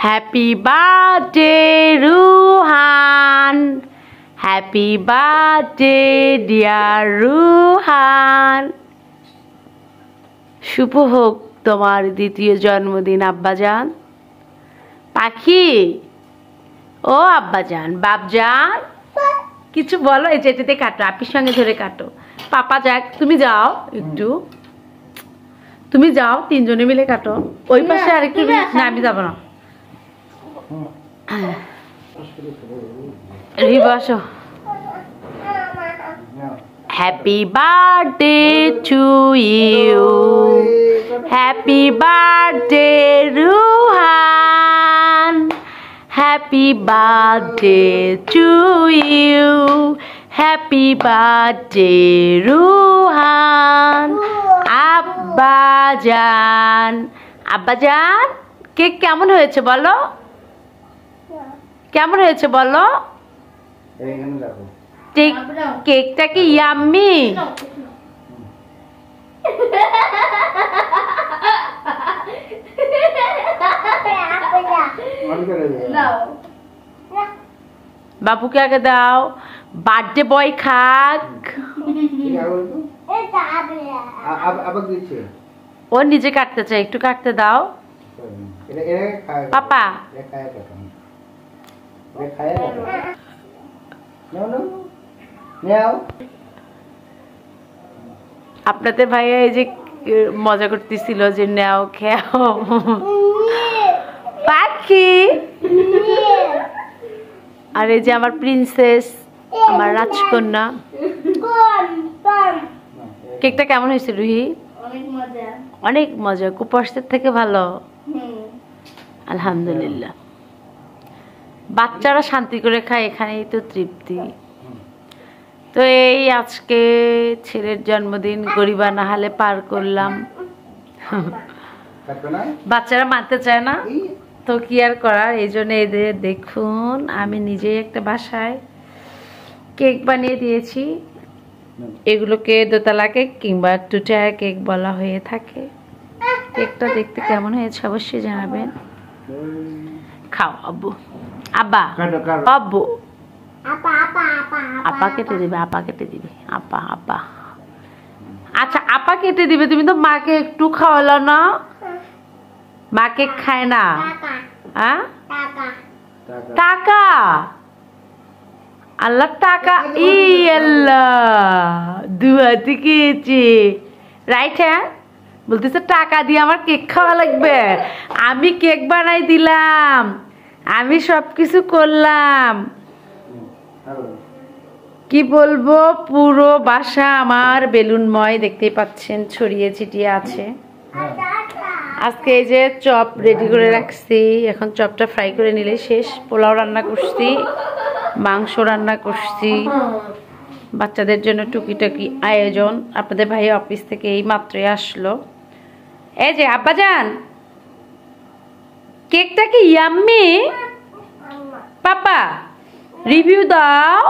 Happy birthday Ruhan, happy birthday dear Ruhan. শুভ হোক তোমার দ্বিতীয় জন্মদিন আব্বাজান। পাখি, ও আব্বাজান, বাপজান, কিছু বলো। এই যেটাতে কাটো, আপির সঙ্গে ধরে কাটো। পাপা যাক, তুমি যাও একটু, তুমি যাও, তিনজনে মিলে কাটো। ওই পাশে আরেকটু। না, আমি যাবো না। বসো। Happy birthday to you, happy birthday Ruhan, happy birthday to you, happy birthday Ruhan. আব্বাজান, আব্বাজান, কেক কেমন হয়েছে বলো? কেমন হয়েছে বলো? কেকটা কি ইয়াম্মি? বাবুকে আগে দাও, বার্থডে বয় খাক। ও নিজে কাটতে চাই, একটু কাটতে দাও পাপা। আপনাদের ভাইয়া এই যে মজা করতেছিল যে নেও খেও। পাখি, আর এই যে আমার প্রিন্সেস, আমার রাজকন্যা। কেকটা কেমন হয়েছে রুহি? অনেক মজা, কুপাসের থেকে ভালো। আলহামদুলিল্লাহ। বাচ্চারা শান্তি করে খায়, এখানেই তো তৃপ্তি। তো এই আজকে ছেলের জন্মদিন গরিবা না হলে পার করলাম। বাচ্চারা মানতে চায় না, তো কি আর করার। এই জন্য এদের দেখুন, আমি নিজেই একটা বাসায় কেক বানিয়ে দিয়েছি। এগুলোকে দোতলা কেক কিংবা একটু টায়ার কেক বলা হয়ে থাকে। কেকটা দেখতে কেমন হয়েছে অবশ্যই জানাবেন। খাও আব্বু, আব্বা, আব্বু, আপা কেটে দিবে, আপা কেটে দিবে, আপা, আপা। আচ্ছা, আপা কেটে দিবে। তুমি তো মাকে একটু খাওয়ালো না, মা কেক খায় না। হ্যাঁ, টাকা, আল্লাহ টাকা, ই আল্লাহ দুয়াতে খেয়েছে, রাইট? হ্যাঁ, বলতেছে টাকা দিয়ে আমার কেক খাওয়া লাগবে। আমি কেক বানাই দিলাম, আমি সবকিছু করলাম। কি বলবো, পুরো বাসা আমার বেলুনময়, দেখতেই পাচ্ছেন, ছড়িয়ে ছিটিয়ে আছে। আজকে এই যে চপ রেডি করে রাখছি, এখন চপটা ফ্রাই করে নিলে শেষ। পোলাও রান্না করছি, মাংস রান্না করছি, বাচ্চাদের জন্য টুকিটাকি আয়োজন। আপনাদের ভাই অফিস থেকে এই মাত্রই আসলো। এই যে আব্বাজান, কেকটা কি ইয়াম্মি? পাপা রিভিউ দাও,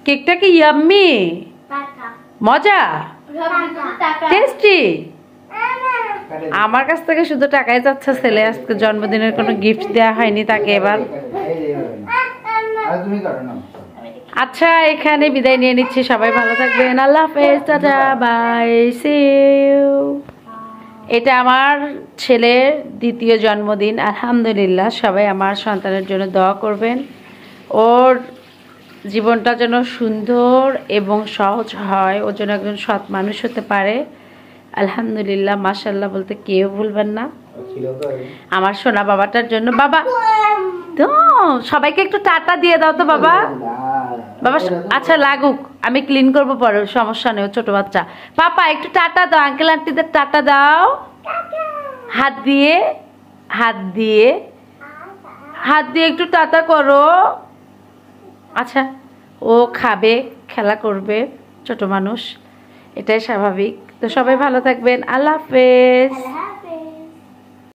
কেকটা কি ইয়াম্মি? মজা, টেস্টি। আমার কাছ থেকে শুধু টাকাই যাচ্ছে ছেলে। আজকে জন্মদিনের কোনো গিফট দেওয়া হয়নি তাকে এবার। আচ্ছা, এখানে বিদায় নিয়ে নিচ্ছি। সবাই ভালো থাকবেন, আল্লাহ হাফেজ, টাটা, বাই, সি ইউ। এটা আমার ছেলের দ্বিতীয় জন্মদিন। আলহামদুলিল্লাহ, সবাই আমার সন্তানের জন্য দোয়া করবেন। ওর জীবনটা যেন সুন্দর এবং সহজ হয়, ও যেন একজন সৎ মানুষ হতে পারে। আলহামদুলিল্লাহ, মাশাআল্লাহ বলতে কেউ ভুলবেন না আমার সোনা বাবাটার জন্য। বাবা তো সবাইকে একটু টাটা দিয়ে দাও তো বাবা। বাবা আচ্ছা লাগুক, আমি ক্লিন করবো পরে, সমস্যা নেই, ছোট বাচ্চা। পাপা একটু টাটা দাও, আঙ্কেল আন্টিদের টাটা দাও, হাত দিয়ে, হাত দিয়ে, হাত দিয়ে একটু টাটা করো। আচ্ছা, ও খাবে, খেলা করবে, ছোট মানুষ, এটাই স্বাভাবিক। তো সবাই ভালো থাকবেন, আল্লাহ হাফেজ।